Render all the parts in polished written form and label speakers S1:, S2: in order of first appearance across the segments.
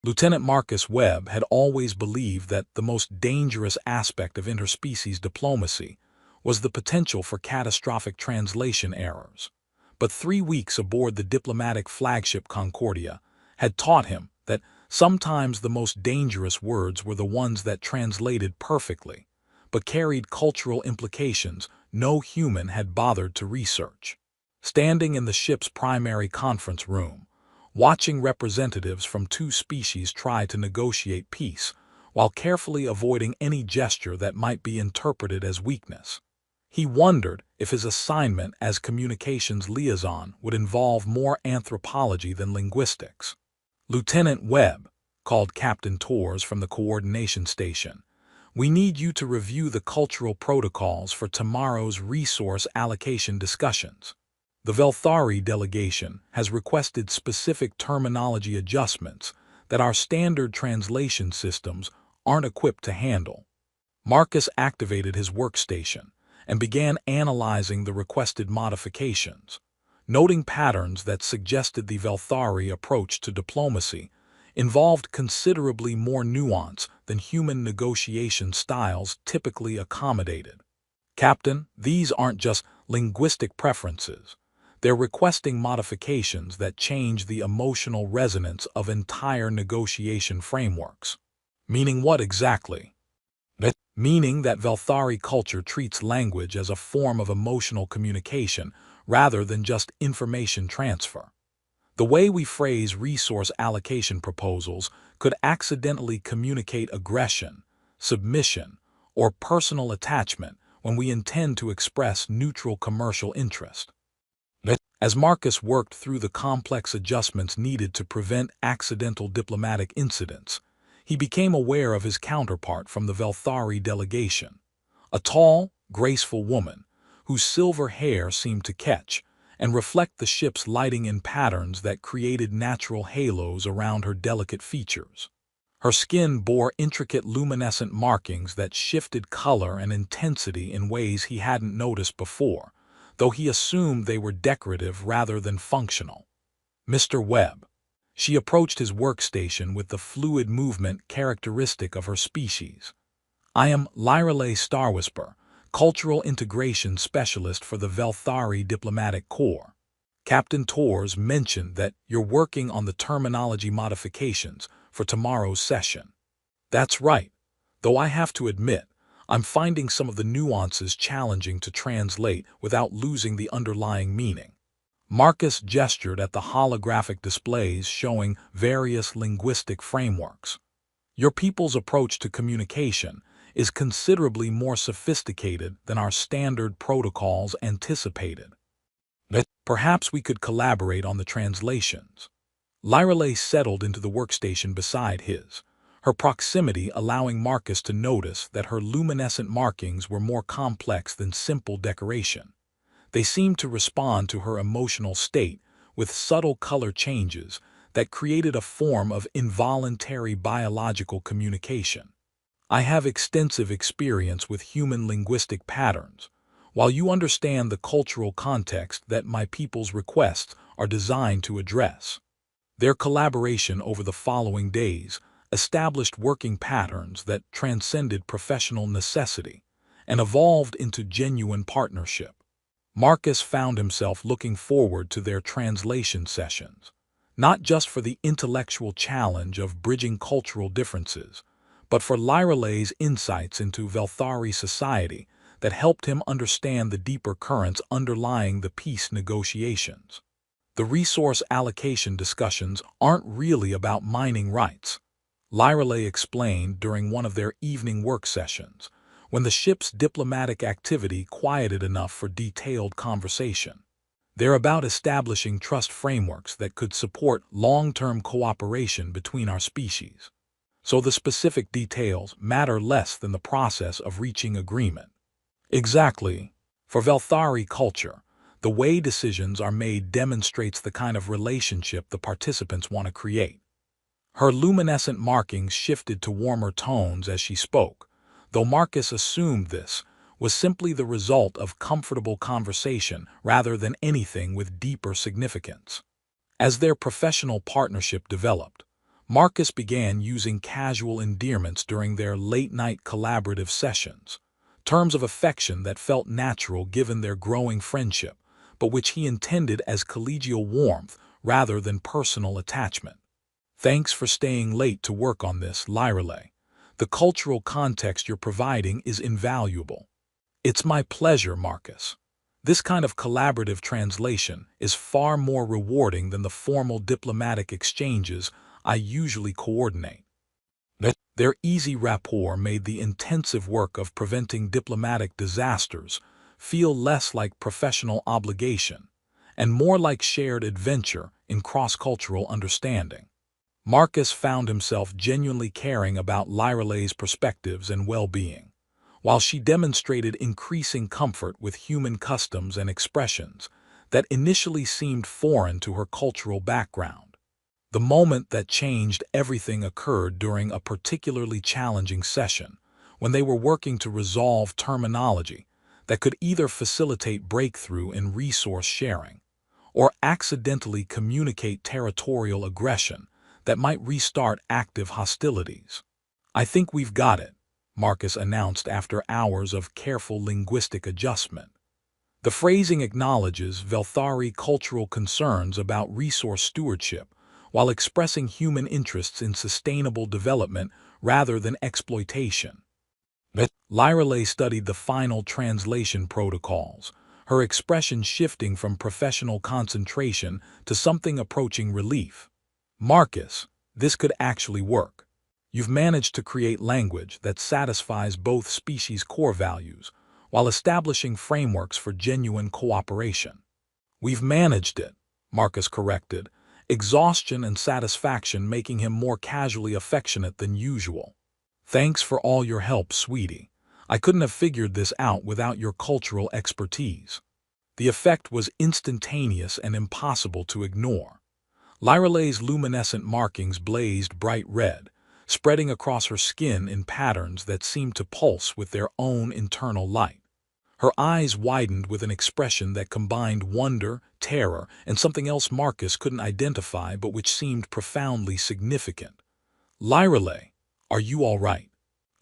S1: Lieutenant Marcus Webb had always believed that the most dangerous aspect of interspecies diplomacy was the potential for catastrophic translation errors. But 3 weeks aboard the diplomatic flagship Concordia had taught him that sometimes the most dangerous words were the ones that translated perfectly, but carried cultural implications no human had bothered to research. Standing in the ship's primary conference room, watching representatives from two species try to negotiate peace while carefully avoiding any gesture that might be interpreted as weakness, he wondered if his assignment as communications liaison would involve more anthropology than linguistics. "Lieutenant Webb," called Captain Torres from the coordination station, "we need you to review the cultural protocols for tomorrow's resource allocation discussions. The Velthari delegation has requested specific terminology adjustments that our standard translation systems aren't equipped to handle." Marcus activated his workstation and began analyzing the requested modifications, noting patterns that suggested the Velthari approach to diplomacy involved considerably more nuance than human negotiation styles typically accommodated. "Captain, these aren't just linguistic preferences. They're requesting modifications that change the emotional resonance of entire negotiation frameworks." "Meaning what exactly?" "Meaning that Velthari culture treats language as a form of emotional communication rather than just information transfer. The way we phrase resource allocation proposals could accidentally communicate aggression, submission, or personal attachment when we intend to express neutral commercial interest." As Marcus worked through the complex adjustments needed to prevent accidental diplomatic incidents, he became aware of his counterpart from the Velthari delegation, a tall, graceful woman whose silver hair seemed to catch and reflect the ship's lighting in patterns that created natural halos around her delicate features. Her skin bore intricate luminescent markings that shifted color and intensity in ways he hadn't noticed before, though he assumed they were decorative rather than functional. "Mr. Webb." She approached his workstation with the fluid movement characteristic of her species. "I am Lyrale Starwhisper, Cultural Integration Specialist for the Velthari Diplomatic Corps. Captain Torres mentioned that you're working on the terminology modifications for tomorrow's session." "That's right, though I have to admit, I'm finding some of the nuances challenging to translate without losing the underlying meaning." Marcus gestured at the holographic displays showing various linguistic frameworks. "Your people's approach to communication is considerably more sophisticated than our standard protocols anticipated. Perhaps we could collaborate on the translations." Lyrale settled into the workstation beside his, her proximity allowing Marcus to notice that her luminescent markings were more complex than simple decoration. They seemed to respond to her emotional state with subtle color changes that created a form of involuntary biological communication. "I have extensive experience with human linguistic patterns, while you understand the cultural context that my people's requests are designed to address." Their collaboration over the following days established working patterns that transcended professional necessity and evolved into genuine partnership. Marcus found himself looking forward to their translation sessions, not just for the intellectual challenge of bridging cultural differences, but for Lyrale's insights into Velthari society that helped him understand the deeper currents underlying the peace negotiations. "The resource allocation discussions aren't really about mining rights," Lyrale explained during one of their evening work sessions, when the ship's diplomatic activity quieted enough for detailed conversation. "They're about establishing trust frameworks that could support long-term cooperation between our species. So the specific details matter less than the process of reaching agreement." "Exactly. For Velthari culture, the way decisions are made demonstrates the kind of relationship the participants want to create." Her luminescent markings shifted to warmer tones as she spoke, though Marcus assumed this was simply the result of comfortable conversation rather than anything with deeper significance. As their professional partnership developed, Marcus began using casual endearments during their late-night collaborative sessions, terms of affection that felt natural given their growing friendship, but which he intended as collegial warmth rather than personal attachment. Thanks for staying late to work on this, Lyreley. The cultural context you're providing is invaluable. It's my pleasure, Marcus. This kind of collaborative translation is far more rewarding than the formal diplomatic exchanges I usually coordinate. Their easy rapport made the intensive work of preventing diplomatic disasters feel less like professional obligation and more like shared adventure in cross-cultural understanding. Marcus found himself genuinely caring about Lyreley's perspectives and well-being, while she demonstrated increasing comfort with human customs and expressions that initially seemed foreign to her cultural background. The moment that changed everything occurred during a particularly challenging session, when they were working to resolve terminology that could either facilitate breakthrough in resource sharing or accidentally communicate territorial aggression that might restart active hostilities. "I think we've got it," Marcus announced after hours of careful linguistic adjustment. The phrasing acknowledges Velthari cultural concerns about resource stewardship while expressing human interests in sustainable development rather than exploitation. Lyreley studied the final translation protocols, her expression shifting from professional concentration to something approaching relief. "Marcus, this could actually work. You've managed to create language that satisfies both species' core values while establishing frameworks for genuine cooperation." "We've managed it," Marcus corrected, exhaustion and satisfaction making him more casually affectionate than usual. "Thanks for all your help, sweetie. I couldn't have figured this out without your cultural expertise." The effect was instantaneous and impossible to ignore. Lyreley's luminescent markings blazed bright red, spreading across her skin in patterns that seemed to pulse with their own internal light. Her eyes widened with an expression that combined wonder, terror, and something else Marcus couldn't identify but which seemed profoundly significant. "Lyreley, are you all right?"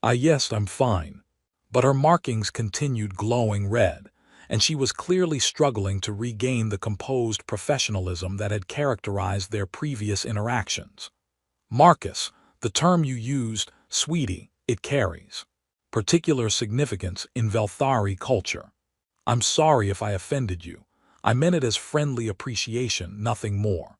S1: Yes, I'm fine." But her markings continued glowing red, and she was clearly struggling to regain the composed professionalism that had characterized their previous interactions. "Marcus, the term you used, sweetie, it carries particular significance in Velthari culture. I'm sorry if I offended you. I meant it as friendly appreciation, nothing more."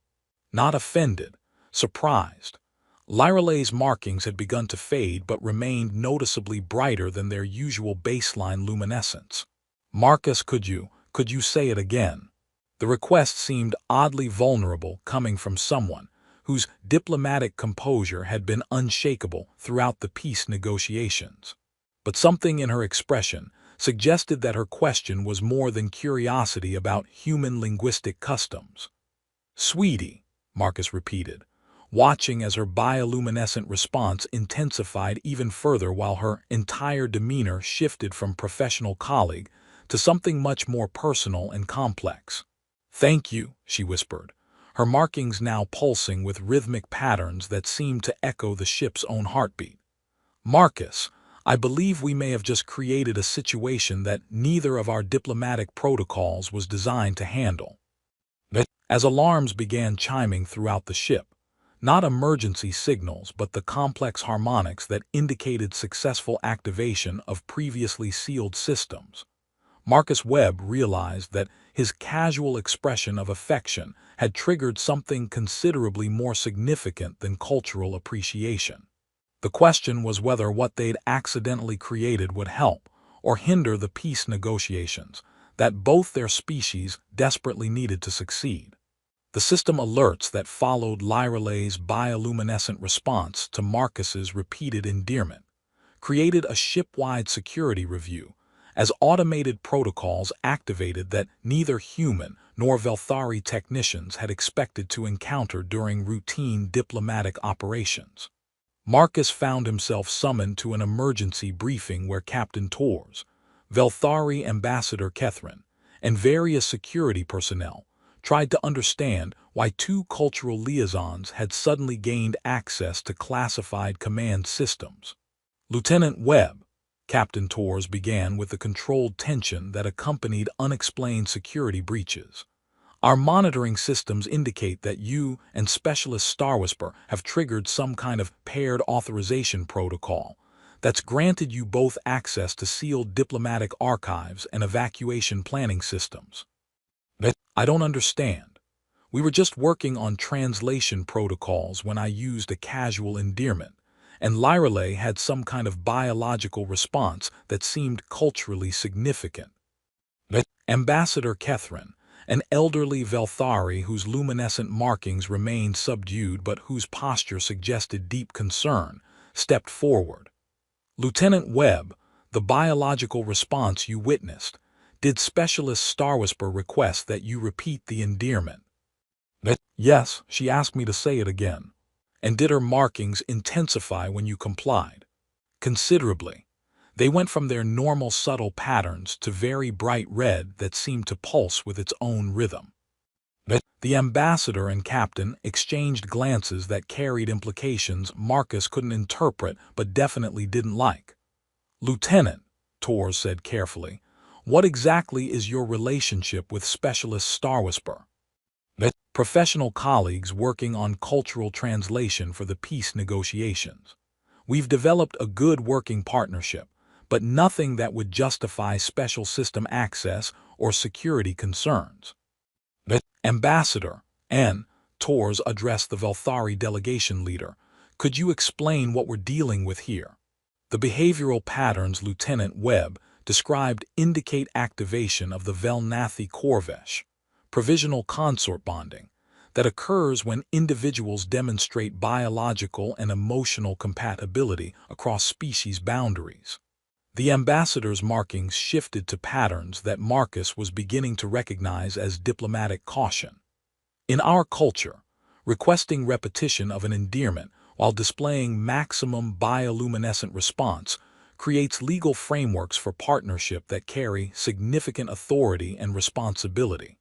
S1: Not offended, surprised. Lyreley's markings had begun to fade but remained noticeably brighter than their usual baseline luminescence. "Marcus, could you say it again?" The request seemed oddly vulnerable coming from someone whose diplomatic composure had been unshakable throughout the peace negotiations. But something in her expression suggested that her question was more than curiosity about human linguistic customs. "Sweetie," Marcus repeated, watching as her bioluminescent response intensified even further while her entire demeanor shifted from professional colleague to something much more personal and complex. "Thank you," she whispered, her markings now pulsing with rhythmic patterns that seemed to echo the ship's own heartbeat. "Marcus, I believe we may have just created a situation that neither of our diplomatic protocols was designed to handle." As alarms began chiming throughout the ship, not emergency signals but the complex harmonics that indicated successful activation of previously sealed systems, Marcus Webb realized that his casual expression of affection had triggered something considerably more significant than cultural appreciation. The question was whether what they'd accidentally created would help or hinder the peace negotiations that both their species desperately needed to succeed. The system alerts that followed Lyreley's bioluminescent response to Marcus's repeated endearment created a ship-wide security review as automated protocols activated that neither human nor Velthari technicians had expected to encounter during routine diplomatic operations. Marcus found himself summoned to an emergency briefing where Captain Torres, Velthari Ambassador Catherine, and various security personnel tried to understand why two cultural liaisons had suddenly gained access to classified command systems. Lieutenant Webb, Captain Torres began with the controlled tension that accompanied unexplained security breaches. Our monitoring systems indicate that you and Specialist Starwhisper have triggered some kind of paired authorization protocol that's granted you both access to sealed diplomatic archives and evacuation planning systems. I don't understand. We were just working on translation protocols when I used a casual endearment, and Lyreley had some kind of biological response that seemed culturally significant. Ambassador Catherine, an elderly Velthari whose luminescent markings remained subdued but whose posture suggested deep concern, stepped forward. Lieutenant Webb, the biological response you witnessed, did Specialist Starwhisper request that you repeat the endearment? Yes, she asked me to say it again. And did her markings intensify when you complied? Considerably. They went from their normal subtle patterns to very bright red that seemed to pulse with its own rhythm. The ambassador and captain exchanged glances that carried implications Marcus couldn't interpret but definitely didn't like. Lieutenant, Torres said carefully, what exactly is your relationship with Specialist Starwhisper? Professional colleagues working on cultural translation for the peace negotiations. We've developed a good working partnership, but nothing that would justify special system access or security concerns. Ambassador, N. Torres addressed the Velthari delegation leader. Could you explain what we're dealing with here? The behavioral patterns Lieutenant Webb described indicate activation of the Velnathi Corvesh, provisional consort bonding, that occurs when individuals demonstrate biological and emotional compatibility across species boundaries. The ambassador's markings shifted to patterns that Marcus was beginning to recognize as diplomatic caution. In our culture, requesting repetition of an endearment while displaying maximum bioluminescent response creates legal frameworks for partnership that carry significant authority and responsibility.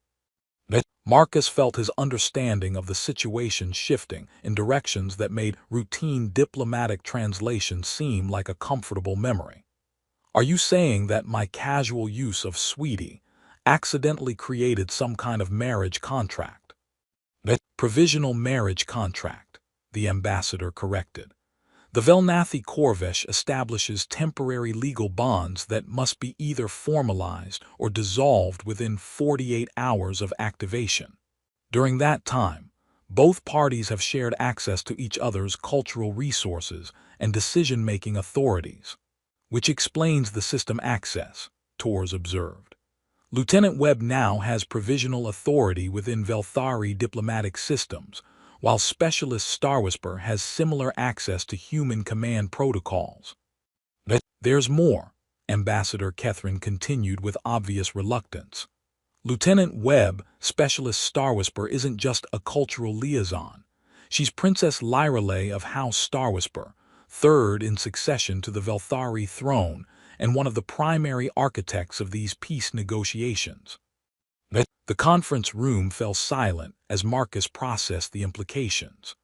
S1: Marcus felt his understanding of the situation shifting in directions that made routine diplomatic translation seem like a comfortable memory. Are you saying that my casual use of sweetie accidentally created some kind of marriage contract? Provisional marriage contract, the ambassador corrected. The Velnathi Corvesh establishes temporary legal bonds that must be either formalized or dissolved within 48 hours of activation. During that time, both parties have shared access to each other's cultural resources and decision-making authorities, which explains the system access, Torres observed. Lieutenant Webb now has provisional authority within Velthari diplomatic systems, while Specialist Starwhisper has similar access to human command protocols. There's more, Ambassador Catherine continued with obvious reluctance. Lieutenant Webb, Specialist Starwhisper isn't just a cultural liaison. She's Princess Lyreley of House Starwhisper, third in succession to the Velthari throne and one of the primary architects of these peace negotiations. The conference room fell silent as Marcus processed the implications.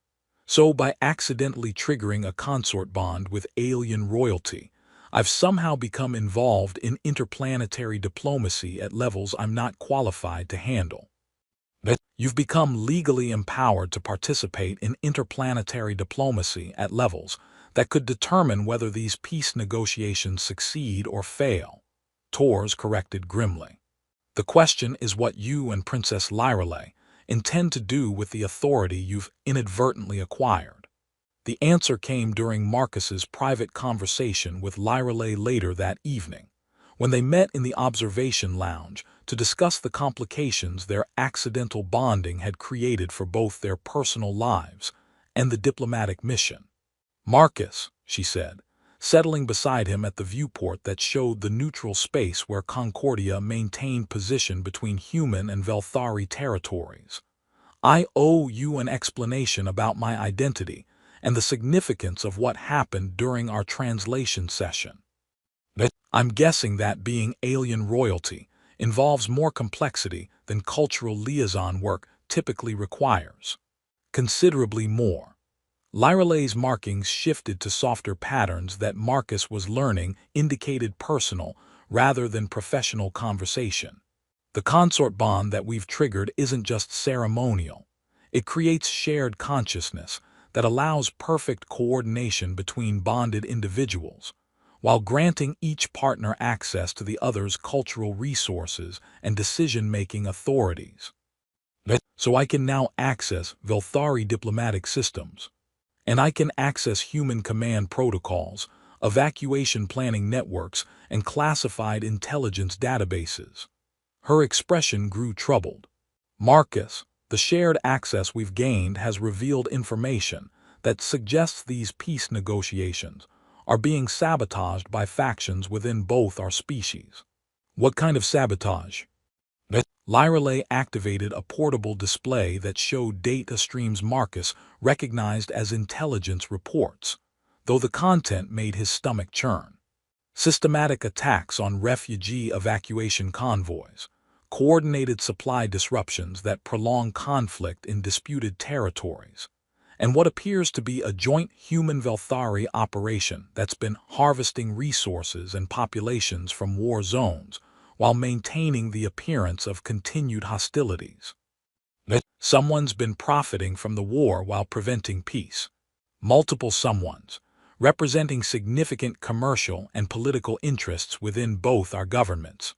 S1: So by accidentally triggering a consort bond with alien royalty, I've somehow become involved in interplanetary diplomacy at levels I'm not qualified to handle. You've become legally empowered to participate in interplanetary diplomacy at levels that could determine whether these peace negotiations succeed or fail, Torres corrected grimly. The question is what you and Princess Lyreley intend to do with the authority you've inadvertently acquired. The answer came during Marcus's private conversation with Lyreley later that evening, when they met in the observation lounge to discuss the complications their accidental bonding had created for both their personal lives and the diplomatic mission. Marcus, she said, settling beside him at the viewport that showed the neutral space where Concordia maintained position between human and Velthari territories. I owe you an explanation about my identity and the significance of what happened during our translation session. I'm guessing that being alien royalty, involves more complexity than cultural liaison work typically requires. Considerably more. Lyralay's markings shifted to softer patterns that Marcus was learning indicated personal rather than professional conversation. The consort bond that we've triggered isn't just ceremonial. It creates shared consciousness that allows perfect coordination between bonded individuals, while granting each partner access to the other's cultural resources and decision-making authorities. So I can now access Velthari diplomatic systems, and I can access human command protocols, evacuation planning networks, and classified intelligence databases. Her expression grew troubled. Marcus, the shared access we've gained has revealed information that suggests these peace negotiations are being sabotaged by factions within both our species. What kind of sabotage? Lyralay activated a portable display that showed data streams Marcus recognized as intelligence reports, though the content made his stomach churn. Systematic attacks on refugee evacuation convoys, coordinated supply disruptions that prolong conflict in disputed territories, and what appears to be a joint human-Velthari operation that's been harvesting resources and populations from war zones while maintaining the appearance of continued hostilities. Someone's been profiting from the war while preventing peace. Multiple someones, representing significant commercial and political interests within both our governments.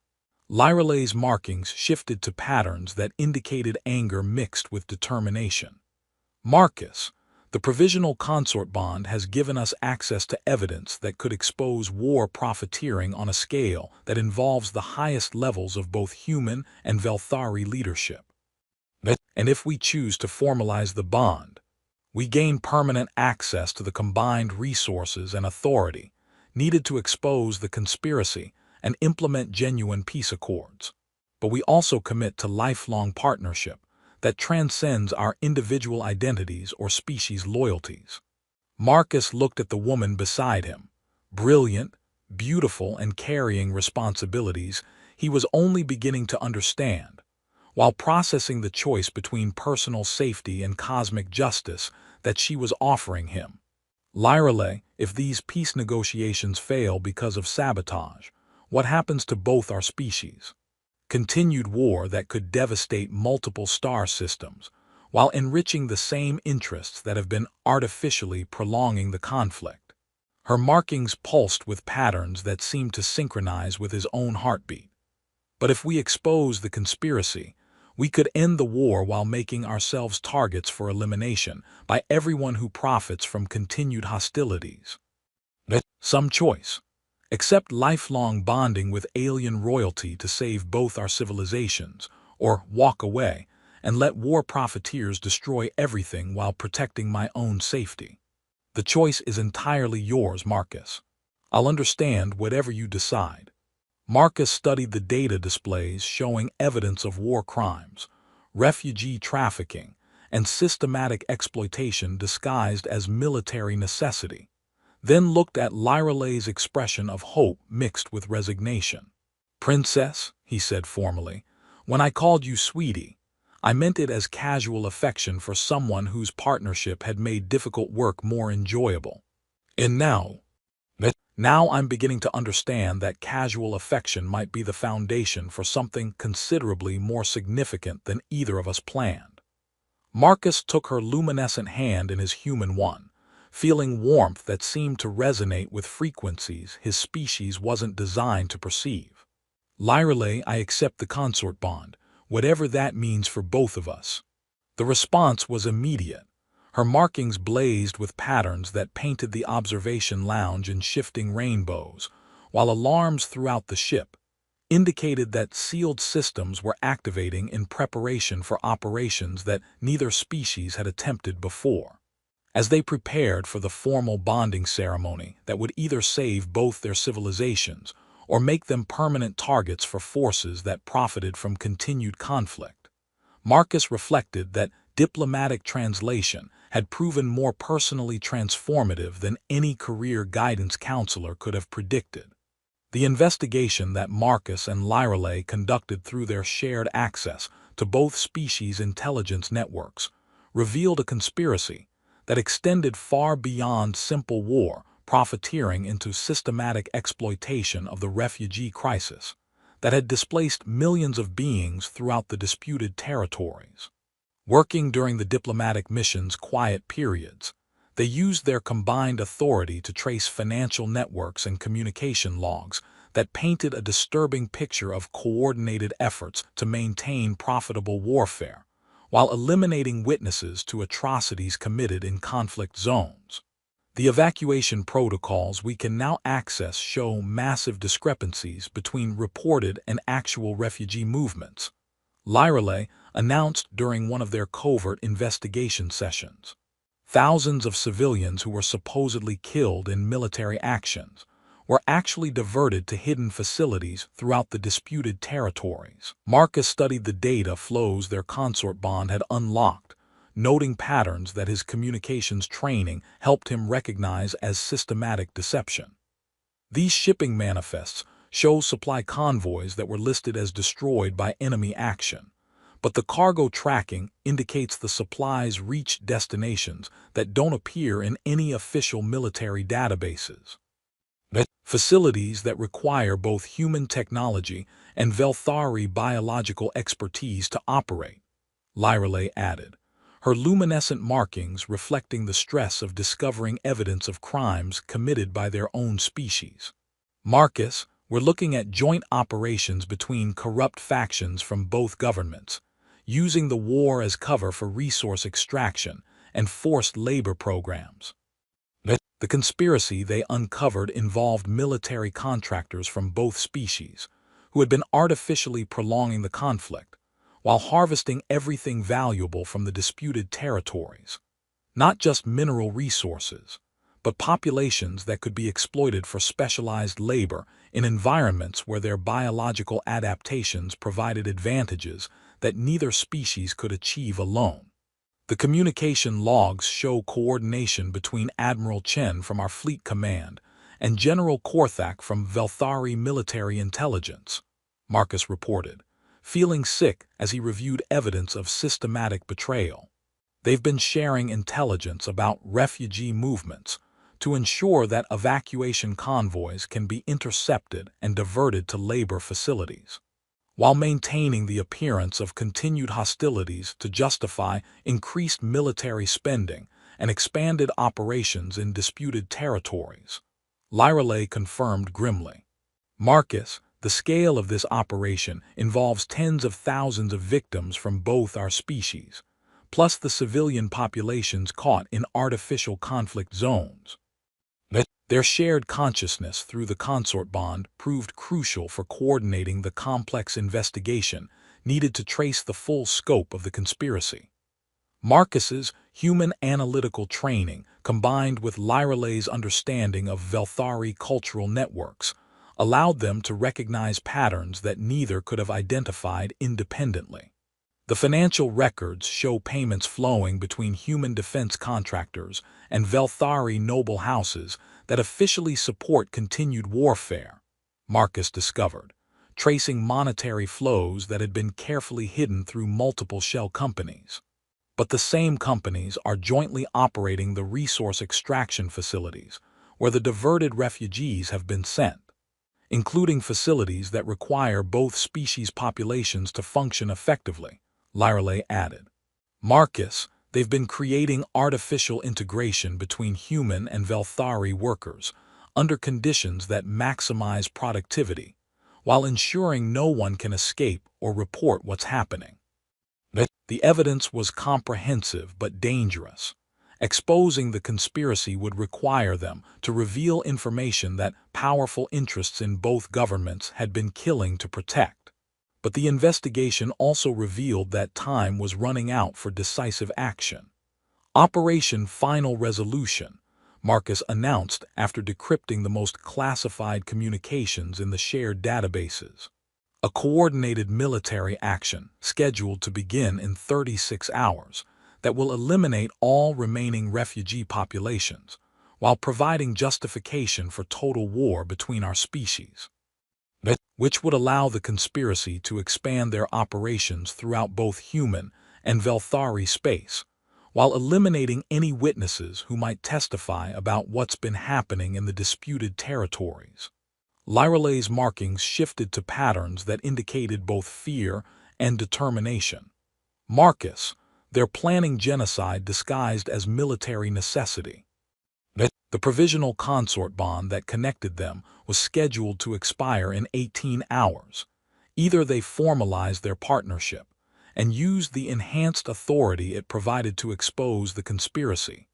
S1: Lyralay's markings shifted to patterns that indicated anger mixed with determination. Marcus, the provisional consort bond has given us access to evidence that could expose war profiteering on a scale that involves the highest levels of both human and Velthari leadership. And if we choose to formalize the bond, we gain permanent access to the combined resources and authority needed to expose the conspiracy and implement genuine peace accords. But we also commit to lifelong partnership that transcends our individual identities or species loyalties. Marcus looked at the woman beside him, brilliant, beautiful, and carrying responsibilities he was only beginning to understand, while processing the choice between personal safety and cosmic justice that she was offering him. Lyralay, if these peace negotiations fail because of sabotage, what happens to both our species? Continued war that could devastate multiple star systems, while enriching the same interests that have been artificially prolonging the conflict. Her markings pulsed with patterns that seemed to synchronize with his own heartbeat. But if we expose the conspiracy, we could end the war while making ourselves targets for elimination by everyone who profits from continued hostilities. Some choice. Accept lifelong bonding with alien royalty to save both our civilizations, or walk away and let war profiteers destroy everything while protecting my own safety. The choice is entirely yours, Marcus. I'll understand whatever you decide. Marcus studied the data displays showing evidence of war crimes, refugee trafficking, and systematic exploitation disguised as military necessity, then looked at Lyralay's expression of hope mixed with resignation. "Princess," he said formally, "when I called you sweetie, I meant it as casual affection for someone whose partnership had made difficult work more enjoyable. And now I'm beginning to understand that casual affection might be the foundation for something considerably more significant than either of us planned." Marcus took her luminescent hand in his human one, feeling warmth that seemed to resonate with frequencies his species wasn't designed to perceive. "Lyralay, I accept the consort bond, whatever that means for both of us." The response was immediate. Her markings blazed with patterns that painted the observation lounge in shifting rainbows, while alarms throughout the ship indicated that sealed systems were activating in preparation for operations that neither species had attempted before. As they prepared for the formal bonding ceremony that would either save both their civilizations or make them permanent targets for forces that profited from continued conflict, Marcus reflected that diplomatic translation had proven more personally transformative than any career guidance counselor could have predicted. The investigation that Marcus and Lyrale conducted through their shared access to both species' intelligence networks revealed a conspiracy that extended far beyond simple war, profiteering into systematic exploitation of the refugee crisis that had displaced millions of beings throughout the disputed territories. Working during the diplomatic mission's quiet periods, they used their combined authority to trace financial networks and communication logs that painted a disturbing picture of coordinated efforts to maintain profitable warfare, while eliminating witnesses to atrocities committed in conflict zones. The evacuation protocols we can now access show massive discrepancies between reported and actual refugee movements, Lyrale announced during one of their covert investigation sessions. Thousands of civilians who were supposedly killed in military actions were actually diverted to hidden facilities throughout the disputed territories. Marcus studied the data flows their consort bond had unlocked, noting patterns that his communications training helped him recognize as systematic deception. These shipping manifests show supply convoys that were listed as destroyed by enemy action, but the cargo tracking indicates the supplies reached destinations that don't appear in any official military databases. Facilities that require both human technology and Velthari biological expertise to operate, Lyrale added, her luminescent markings reflecting the stress of discovering evidence of crimes committed by their own species. Marcus, we're looking at joint operations between corrupt factions from both governments, using the war as cover for resource extraction and forced labor programs. The conspiracy they uncovered involved military contractors from both species, who had been artificially prolonging the conflict, while harvesting everything valuable from the disputed territories, not just mineral resources, but populations that could be exploited for specialized labor in environments where their biological adaptations provided advantages that neither species could achieve alone. The communication logs show coordination between Admiral Chen from our fleet command and General Korthak from Velthari military intelligence, Marcus reported, feeling sick as he reviewed evidence of systematic betrayal. They've been sharing intelligence about refugee movements to ensure that evacuation convoys can be intercepted and diverted to labor facilities, while maintaining the appearance of continued hostilities to justify increased military spending and expanded operations in disputed territories, Lyrale confirmed grimly. Marcus, the scale of this operation involves tens of thousands of victims from both our species, plus the civilian populations caught in artificial conflict zones. Their shared consciousness through the consort bond proved crucial for coordinating the complex investigation needed to trace the full scope of the conspiracy. Marcus's human analytical training, combined with Lyrale's understanding of Velthari cultural networks, allowed them to recognize patterns that neither could have identified independently. The financial records show payments flowing between human defense contractors and Velthari noble houses that officially support continued warfare, Marcus discovered, tracing monetary flows that had been carefully hidden through multiple shell companies. But the same companies are jointly operating the resource extraction facilities where the diverted refugees have been sent, including facilities that require both species populations to function effectively, Lyrale added. Marcus, they've been creating artificial integration between human and Velthari workers under conditions that maximize productivity, while ensuring no one can escape or report what's happening. The evidence was comprehensive but dangerous. Exposing the conspiracy would require them to reveal information that powerful interests in both governments had been killing to protect. But the investigation also revealed that time was running out for decisive action. Operation Final Resolution, Marcus announced after decrypting the most classified communications in the shared databases. A coordinated military action scheduled to begin in 36 hours that will eliminate all remaining refugee populations, while providing justification for total war between our species. which would allow the conspiracy to expand their operations throughout both human and Velthari space, while eliminating any witnesses who might testify about what's been happening in the disputed territories. Lyralay's markings shifted to patterns that indicated both fear and determination. Marcus, they're planning genocide disguised as military necessity. The provisional consort bond that connected them was scheduled to expire in 18 hours. Either they formalized their partnership and used the enhanced authority it provided to expose the conspiracy,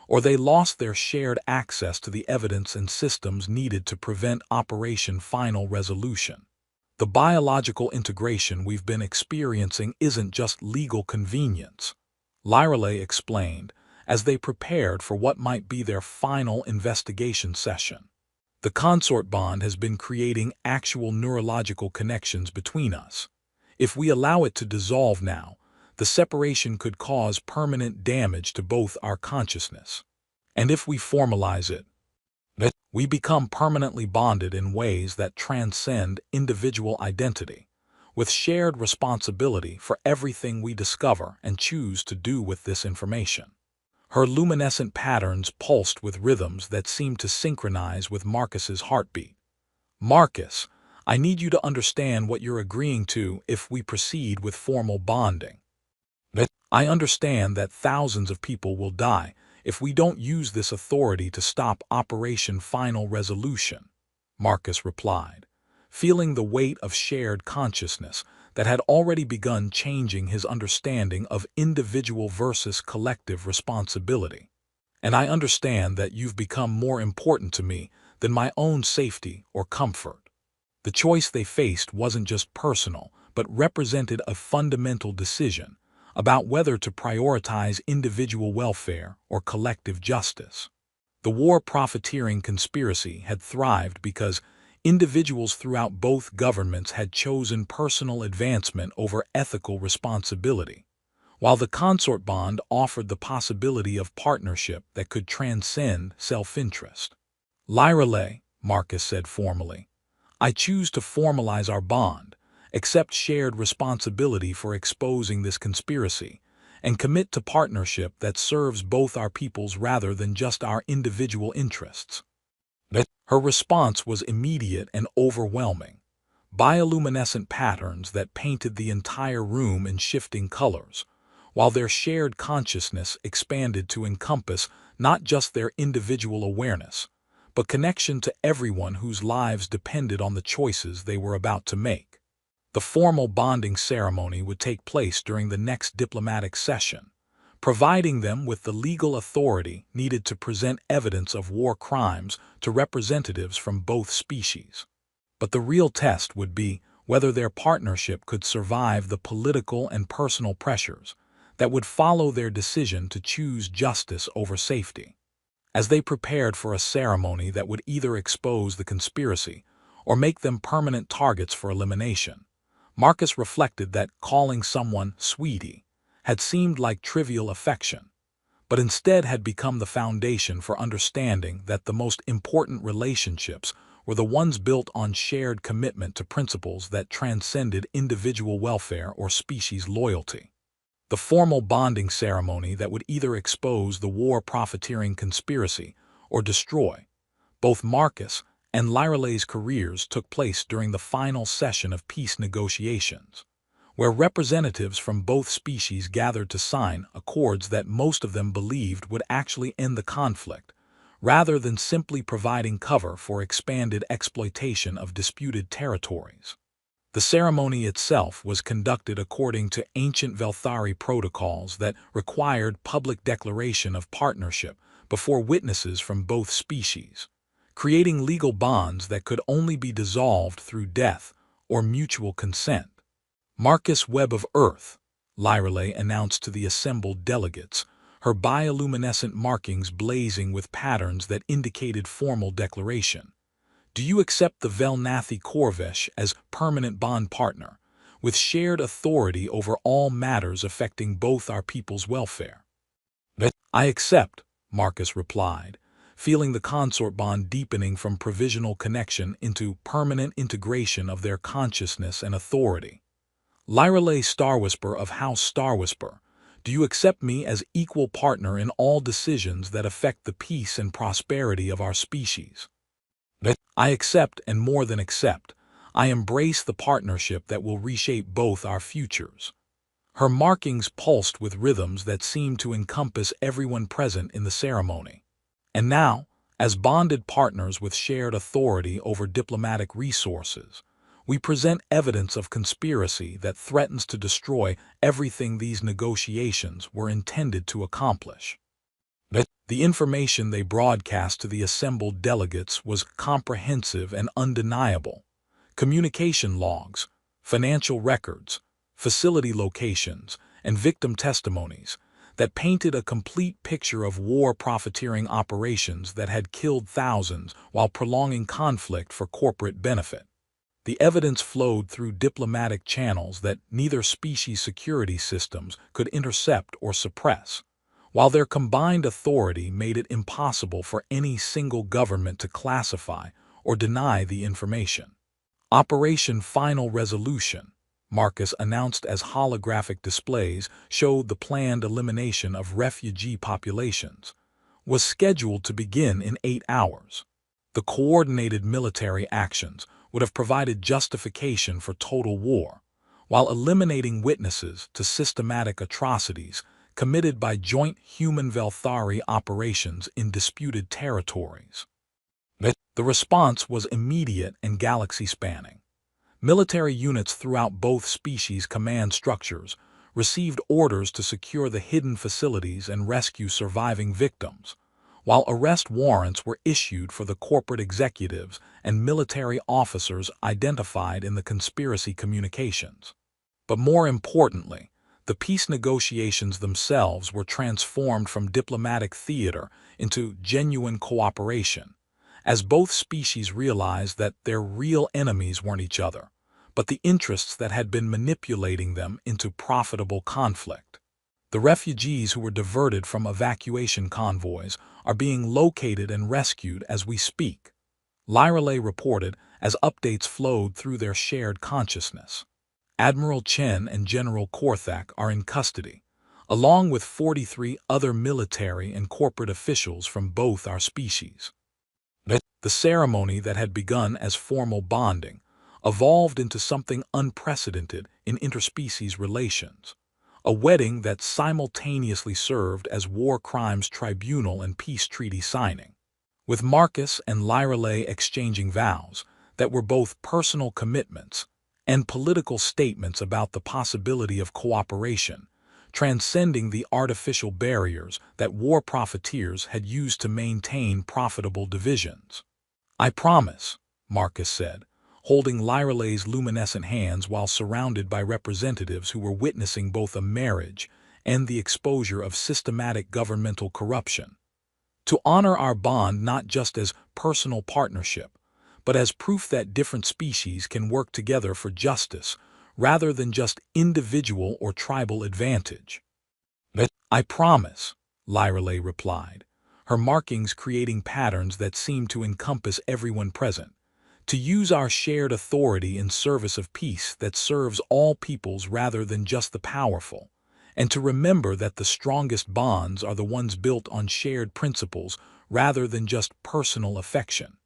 S1: or they lost their shared access to the evidence and systems needed to prevent Operation Final Resolution. The biological integration we've been experiencing isn't just legal convenience, Lyralay explained, as they prepared for what might be their final investigation session. The consort bond has been creating actual neurological connections between us. If we allow it to dissolve now, the separation could cause permanent damage to both our consciousness. And if we formalize it, we become permanently bonded in ways that transcend individual identity, with shared responsibility for everything we discover and choose to do with this information. Her luminescent patterns pulsed with rhythms that seemed to synchronize with Marcus's heartbeat. Marcus, I need you to understand what you're agreeing to if we proceed with formal bonding. I understand that thousands of people will die if we don't use this authority to stop Operation Final Resolution, Marcus replied, feeling the weight of shared consciousness that had already begun changing his understanding of individual versus collective responsibility. And I understand that you've become more important to me than my own safety or comfort. The choice they faced wasn't just personal, but represented a fundamental decision about whether to prioritize individual welfare or collective justice. The war profiteering conspiracy had thrived because individuals throughout both governments had chosen personal advancement over ethical responsibility, while the consort bond offered the possibility of partnership that could transcend self-interest. Lyralay, Marcus said formally, I choose to formalize our bond, accept shared responsibility for exposing this conspiracy, and commit to partnership that serves both our peoples rather than just our individual interests. Her response was immediate and overwhelming. Bioluminescent patterns that painted the entire room in shifting colors, while their shared consciousness expanded to encompass not just their individual awareness, but connection to everyone whose lives depended on the choices they were about to make. The formal bonding ceremony would take place during the next diplomatic session, providing them with the legal authority needed to present evidence of war crimes to representatives from both species. But the real test would be whether their partnership could survive the political and personal pressures that would follow their decision to choose justice over safety. As they prepared for a ceremony that would either expose the conspiracy or make them permanent targets for elimination, Marcus reflected that calling someone "sweetie" had seemed like trivial affection, but instead had become the foundation for understanding that the most important relationships were the ones built on shared commitment to principles that transcended individual welfare or species loyalty. The formal bonding ceremony that would either expose the war profiteering conspiracy or destroy both Marcus and Lyralay's careers took place during the final session of peace negotiations, where representatives from both species gathered to sign accords that most of them believed would actually end the conflict, rather than simply providing cover for expanded exploitation of disputed territories. The ceremony itself was conducted according to ancient Velthari protocols that required public declaration of partnership before witnesses from both species, creating legal bonds that could only be dissolved through death or mutual consent. Marcus Webb of Earth, Lyralay announced to the assembled delegates, her bioluminescent markings blazing with patterns that indicated formal declaration. Do you accept the Velnathi Korvesh as permanent bond partner, with shared authority over all matters affecting both our people's welfare? I accept, Marcus replied, feeling the consort bond deepening from provisional connection into permanent integration of their consciousness and authority. Lyreley Starwhisper of House Starwhisper, do you accept me as equal partner in all decisions that affect the peace and prosperity of our species? I accept, and more than accept, I embrace the partnership that will reshape both our futures. Her markings pulsed with rhythms that seemed to encompass everyone present in the ceremony. And now, as bonded partners with shared authority over diplomatic resources, we present evidence of conspiracy that threatens to destroy everything these negotiations were intended to accomplish. The information they broadcast to the assembled delegates was comprehensive and undeniable. Communication logs, financial records, facility locations, and victim testimonies that painted a complete picture of war profiteering operations that had killed thousands while prolonging conflict for corporate benefit. The evidence flowed through diplomatic channels that neither species' security systems could intercept or suppress, while their combined authority made it impossible for any single government to classify or deny the information. Operation Final Resolution, Marcus announced as holographic displays showed the planned elimination of refugee populations, was scheduled to begin in 8 hours. The coordinated military actions would have provided justification for total war, while eliminating witnesses to systematic atrocities committed by joint human-Velthari operations in disputed territories. The response was immediate and galaxy-spanning. Military units throughout both species' command structures received orders to secure the hidden facilities and rescue surviving victims, while arrest warrants were issued for the corporate executives and military officers identified in the conspiracy communications. But more importantly, the peace negotiations themselves were transformed from diplomatic theater into genuine cooperation, as both species realized that their real enemies weren't each other, but the interests that had been manipulating them into profitable conflict. The refugees who were diverted from evacuation convoys are being located and rescued as we speak, Lyreley reported as updates flowed through their shared consciousness. Admiral Chen and General Korthak are in custody, along with 43 other military and corporate officials from both our species. The ceremony that had begun as formal bonding evolved into something unprecedented in interspecies relations, a wedding that simultaneously served as war crimes tribunal and peace treaty signing. With Marcus and Lyreley exchanging vows that were both personal commitments and political statements about the possibility of cooperation, transcending the artificial barriers that war profiteers had used to maintain profitable divisions. I promise, Marcus said, holding Lyreley's luminescent hands while surrounded by representatives who were witnessing both a marriage and the exposure of systematic governmental corruption, to honor our bond not just as personal partnership, but as proof that different species can work together for justice rather than just individual or tribal advantage. I promise, Lyreley replied, her markings creating patterns that seemed to encompass everyone present, to use our shared authority in service of peace that serves all peoples rather than just the powerful, and to remember that the strongest bonds are the ones built on shared principles rather than just personal affection.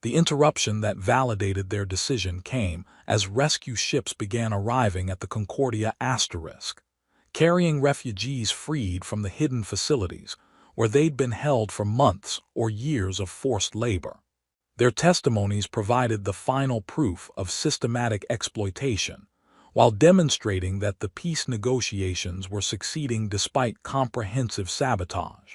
S1: The interruption that validated their decision came as rescue ships began arriving at the Concordia Asterisk, carrying refugees freed from the hidden facilities where they'd been held for months or years of forced labor. Their testimonies provided the final proof of systematic exploitation, while demonstrating that the peace negotiations were succeeding despite comprehensive sabotage.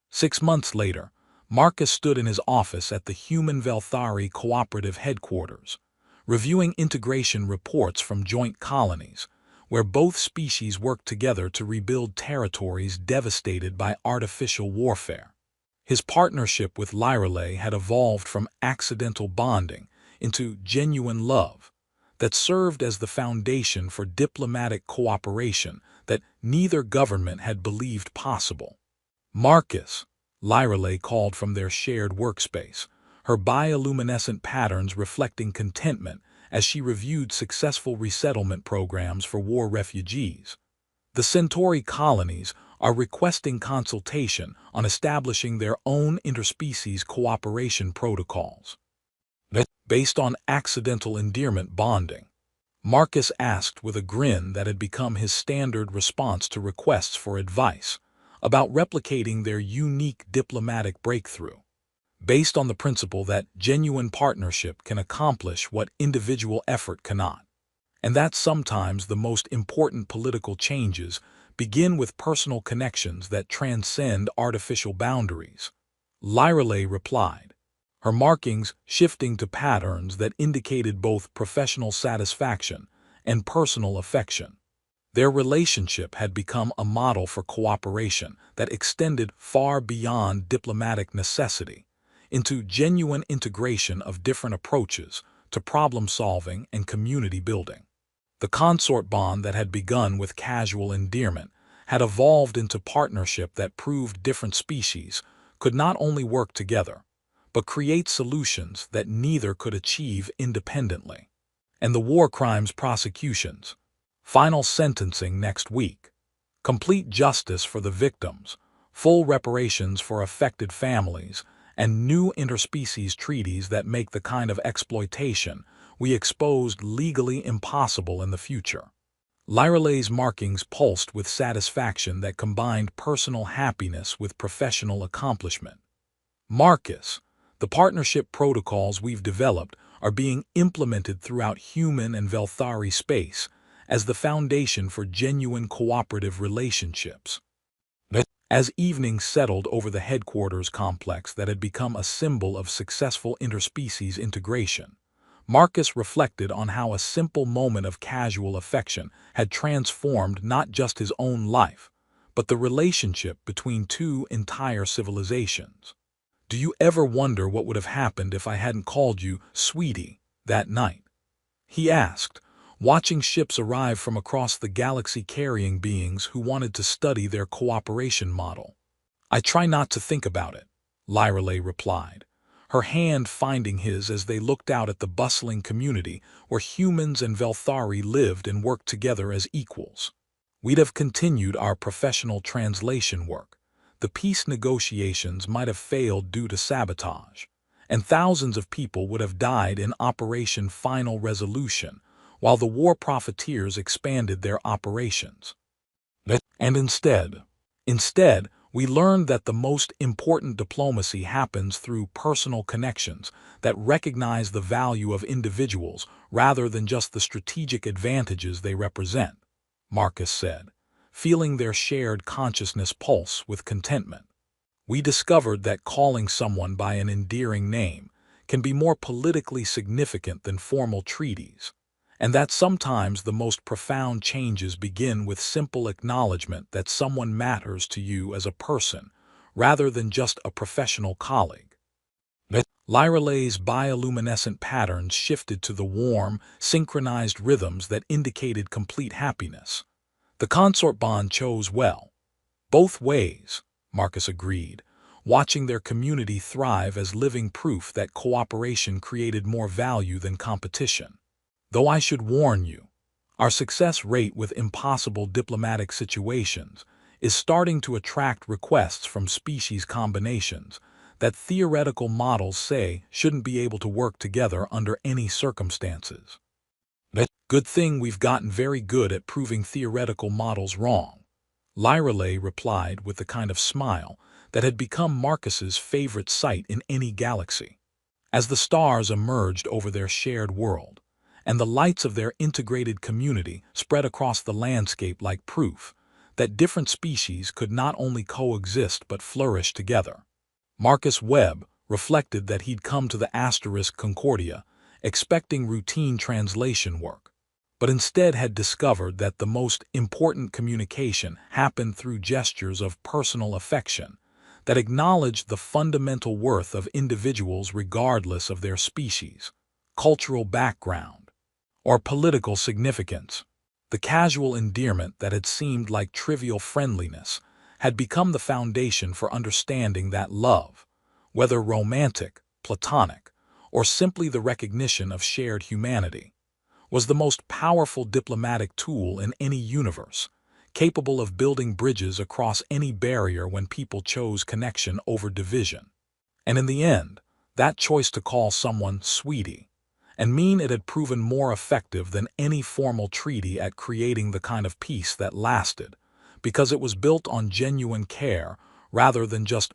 S1: 6 months later, Marcus stood in his office at the Human Velthari Cooperative Headquarters, reviewing integration reports from joint colonies, where both species worked together to rebuild territories devastated by artificial warfare. His partnership with Lyreley had evolved from accidental bonding into genuine love that served as the foundation for diplomatic cooperation that neither government had believed possible. Marcus, Lyreley called from their shared workspace, her bioluminescent patterns reflecting contentment as she reviewed successful resettlement programs for war refugees. The Centauri colonies are requesting consultation on establishing their own interspecies cooperation protocols. Based on accidental endearment bonding, Marcus asked with a grin that had become his standard response to requests for advice about replicating their unique diplomatic breakthrough, based on the principle that genuine partnership can accomplish what individual effort cannot, and that sometimes the most important political changes begin with personal connections that transcend artificial boundaries. Lyreley replied, her markings shifting to patterns that indicated both professional satisfaction and personal affection. Their relationship had become a model for cooperation that extended far beyond diplomatic necessity into genuine integration of different approaches to problem-solving and community building. The consort bond that had begun with casual endearment had evolved into partnership that proved different species could not only work together, but create solutions that neither could achieve independently. And the war crimes prosecutions. Final sentencing next week. Complete justice for the victims, full reparations for affected families, and new interspecies treaties that make the kind of exploitation we exposed legally impossible in the future. Lyreley's markings pulsed with satisfaction that combined personal happiness with professional accomplishment. Marcus, the partnership protocols we've developed are being implemented throughout human and Velthari space as the foundation for genuine cooperative relationships. As evening settled over the headquarters complex that had become a symbol of successful interspecies integration, Marcus reflected on how a simple moment of casual affection had transformed not just his own life, but the relationship between two entire civilizations. Do you ever wonder what would have happened if I hadn't called you sweetie that night? He asked, watching ships arrive from across the galaxy carrying beings who wanted to study their cooperation model. I try not to think about it, Lyreley replied, her hand finding his as they looked out at the bustling community where humans and Velthari lived and worked together as equals. We'd have continued our professional translation work. The peace negotiations might have failed due to sabotage, and thousands of people would have died in Operation Final Resolution, while the war profiteers expanded their operations. And instead, we learned that the most important diplomacy happens through personal connections that recognize the value of individuals rather than just the strategic advantages they represent, Marcus said, feeling their shared consciousness pulse with contentment. We discovered that calling someone by an endearing name can be more politically significant than formal treaties, and that sometimes the most profound changes begin with simple acknowledgement that someone matters to you as a person, rather than just a professional colleague. Lyreley's bioluminescent patterns shifted to the warm, synchronized rhythms that indicated complete happiness. The consort bond chose well. Both ways, Marcus agreed, watching their community thrive as living proof that cooperation created more value than competition. Though I should warn you, our success rate with impossible diplomatic situations is starting to attract requests from species combinations that theoretical models say shouldn't be able to work together under any circumstances. Good thing we've gotten very good at proving theoretical models wrong, Lyreley replied with the kind of smile that had become Marcus's favorite sight in any galaxy. As the stars emerged over their shared world, and the lights of their integrated community spread across the landscape like proof that different species could not only coexist but flourish together. Marcus Webb reflected that he'd come to the Asterisk Concordia expecting routine translation work, but instead had discovered that the most important communication happened through gestures of personal affection that acknowledged the fundamental worth of individuals regardless of their species, cultural background, or political significance. The casual endearment that had seemed like trivial friendliness had become the foundation for understanding that love, whether romantic, platonic, or simply the recognition of shared humanity, was the most powerful diplomatic tool in any universe, capable of building bridges across any barrier when people chose connection over division. And in the end, that choice to call someone sweetie and mean it had proven more effective than any formal treaty at creating the kind of peace that lasted, because it was built on genuine care rather than just